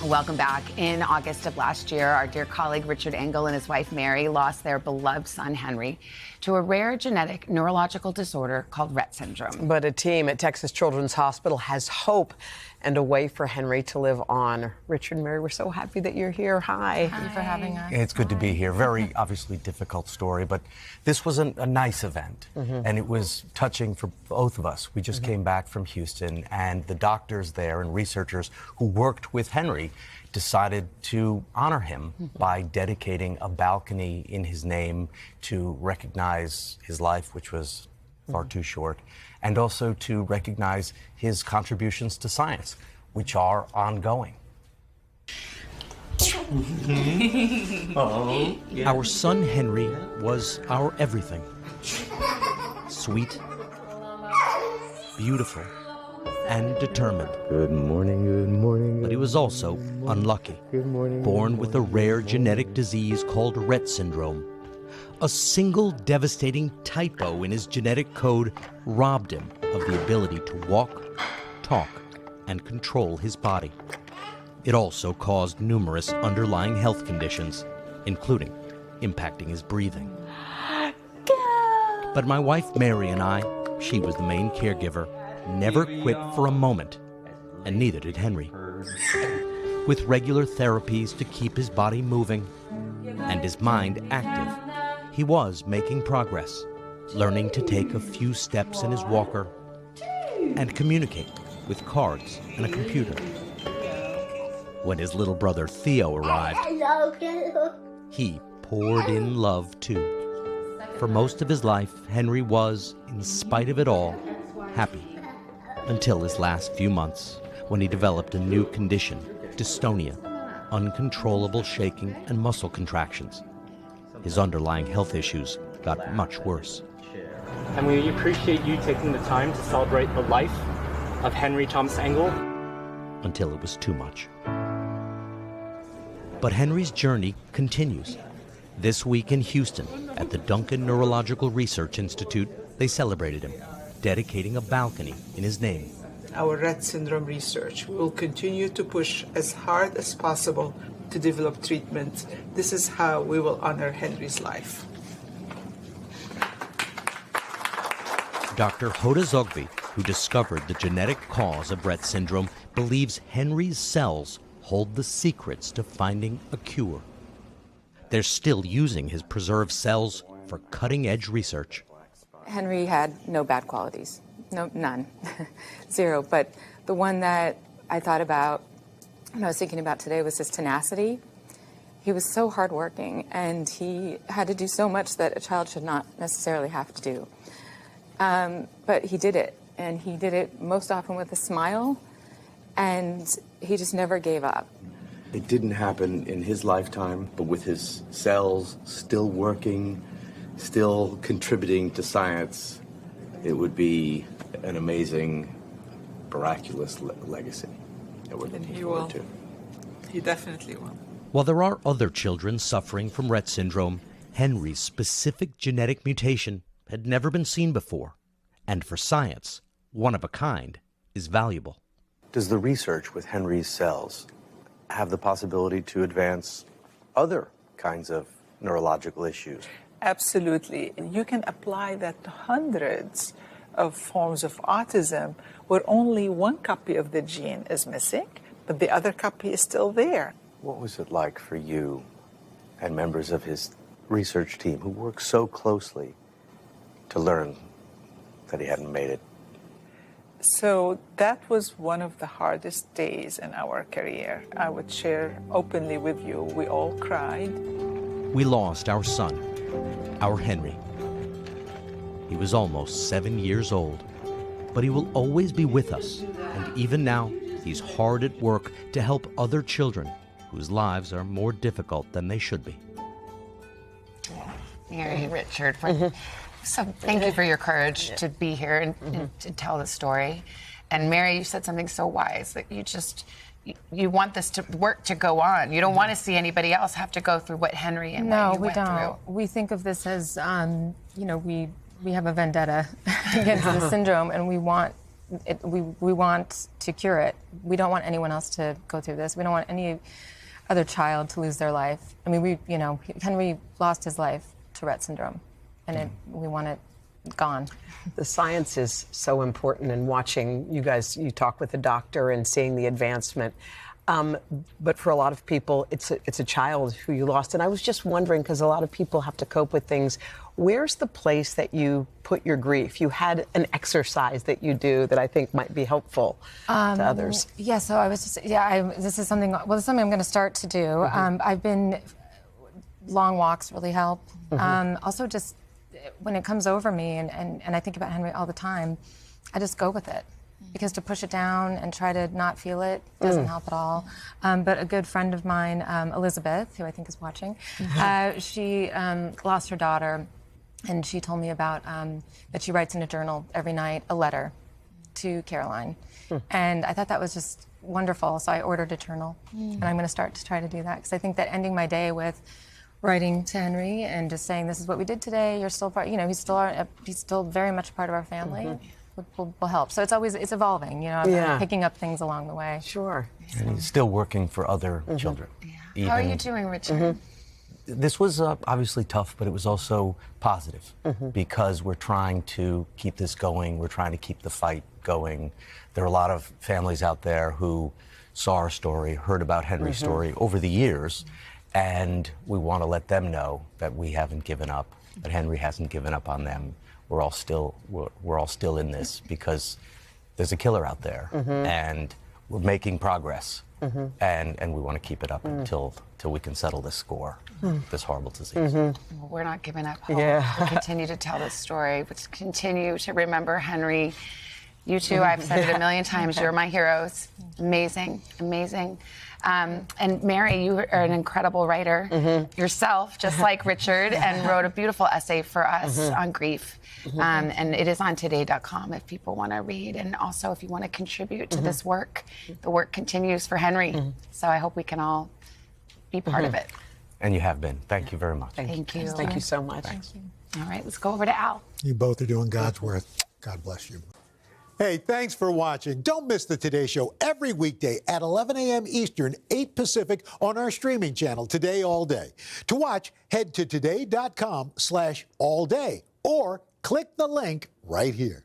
Welcome back. In August of last year, our dear colleague Richard Engel and his wife Mary lost their beloved son Henry to a rare genetic neurological disorder called Rett syndrome. But a team at Texas Children's Hospital has hope and a way for Henry to live on. Richard and Mary, we're so happy that you're here. Hi. Thank you for having us. It's good to be here. Very obviously difficult story, but this was a nice event, and it was touching for both of us. We just came back from Houston, and the doctors there and researchers who worked with Henry decided to honor him by dedicating a balcony in his name to recognize his life, which was far too short, and also to recognize his contributions to science, which are ongoing. Our son Henry was our everything. Sweet, beautiful, and determined. Good morning, good morning. But he was also unlucky. Good morning. Born with a rare genetic disease called Rett syndrome. A single devastating typo in his genetic code robbed him of the ability to walk, talk, and control his body. It also caused numerous underlying health conditions, including impacting his breathing. But my wife Mary and I, she was the main caregiver, never quit for a moment, and neither did Henry. With regular therapies to keep his body moving and his mind active, he was making progress, learning to take a few steps in his walker and communicate with cards and a computer. When his little brother Theo arrived, he poured in love too. For most of his life, Henry was, in spite of it all, happy. Until his last few months, when he developed a new condition, dystonia, uncontrollable shaking and muscle contractions. His underlying health issues got much worse. And we appreciate you taking the time to celebrate the life of Henry Thomas Engel. Until it was too much. But Henry's journey continues. This week in Houston, at the Duncan Neurological Research Institute, they celebrated him, dedicating a balcony in his name. Our Rett syndrome research will continue to push as hard as possible to develop treatment. This is how we will honor Henry's life. Dr. Hoda Zogby, who discovered the genetic cause of Rett syndrome, believes Henry's cells hold the secrets to finding a cure. They're still using his preserved cells for cutting-edge research. Henry had no bad qualities. No, none. Zero. But the one that I thought about, and I was thinking about today, was his tenacity. He was so hardworking, and he had to do so much that a child should not necessarily have to do. But he did it, and he did it most often with a smile, and he just never gave up. It didn't happen in his lifetime, but with his cells still working, still contributing to science, it would be an amazing, miraculous legacy that we're looking forward to. He definitely will. While there are other children suffering from Rett syndrome, Henry's specific genetic mutation had never been seen before. And for science, one of a kind is valuable. Does the research with Henry's cells have the possibility to advance other kinds of neurological issues? Absolutely. You can apply that to hundreds of forms of autism where only one copy of the gene is missing, but the other copy is still there. What was it like for you and members of his research team who worked so closely to learn that he hadn't made it? So that was one of the hardest days in our career. I would share openly with you. We all cried. We lost our son, our Henry. He was almost 7 years old, but he will always be with us. And even now, he's hard at work to help other children whose lives are more difficult than they should be. Mary, Richard, so thank you for your courage to be here and to tell the story. And Mary, you said something so wise, that you want this to work to go on. You don't want to see anybody else have to go through what Henry and what you went through. No, we don't. We think of this as, we have a vendetta against the syndrome, and we want we want to cure it. We don't want anyone else to go through this. We don't want any other child to lose their life. I mean, Henry lost his life to Rett syndrome, and we want it gone. The science is so important, and watching you talk with the doctor and seeing the advancement. But for a lot of people, it's a child who you lost. And I was just wondering, because a lot of people have to cope with things, where's the place that you put your grief? You had an exercise that you do that I think might be helpful to others. Yeah, so I was just, this is something I'm going to start to do. I've been, long walks really help. Also just, when it comes over me and I think about Henry all the time, I just go with it. Because to push it down and try to not feel it doesn't help at all. But a good friend of mine, Elizabeth, who I think is watching, she lost her daughter, and she told me about that she writes in a journal every night a letter to Caroline. And I thought that was just wonderful, so I ordered a journal. And I'm going to start to try to do that, because I think that ending my day with writing to Henry and just saying, this is what we did today, you're still part, he's still very much a part of our family. Will help. So it's evolving, I'm picking up things along the way. Sure. And he's still working for other children. Yeah. How are you doing, Richard? This was obviously tough, but it was also positive because we're trying to keep this going. We're trying to keep the fight going. There are a lot of families out there who saw our story, heard about Henry's story over the years, and we want to let them know that we haven't given up, that Henry hasn't given up on them. We're all still in this because there's a killer out there, and we're making progress, and we want to keep it up until we can settle this score, this horrible disease. Well, we're not giving up hope. We continue to tell this story. We continue to remember Henry. You two, I've said it a million times, you're my heroes. Amazing, amazing. And Mary, you are an incredible writer yourself, just like Richard, and wrote a beautiful essay for us on grief. And it is on today.com if people want to read. And also if you want to contribute to this work, the work continues for Henry. So I hope we can all be part of it. And you have been. Thank you very much. Thank you. Thank you so much. Thank you. All right, let's go over to Al. You both are doing God's work. God bless you. Hey, thanks for watching. Don't miss the Today Show every weekday at 11 a.m. Eastern, 8 Pacific on our streaming channel, Today All Day. To watch, head to today.com/allday or click the link right here.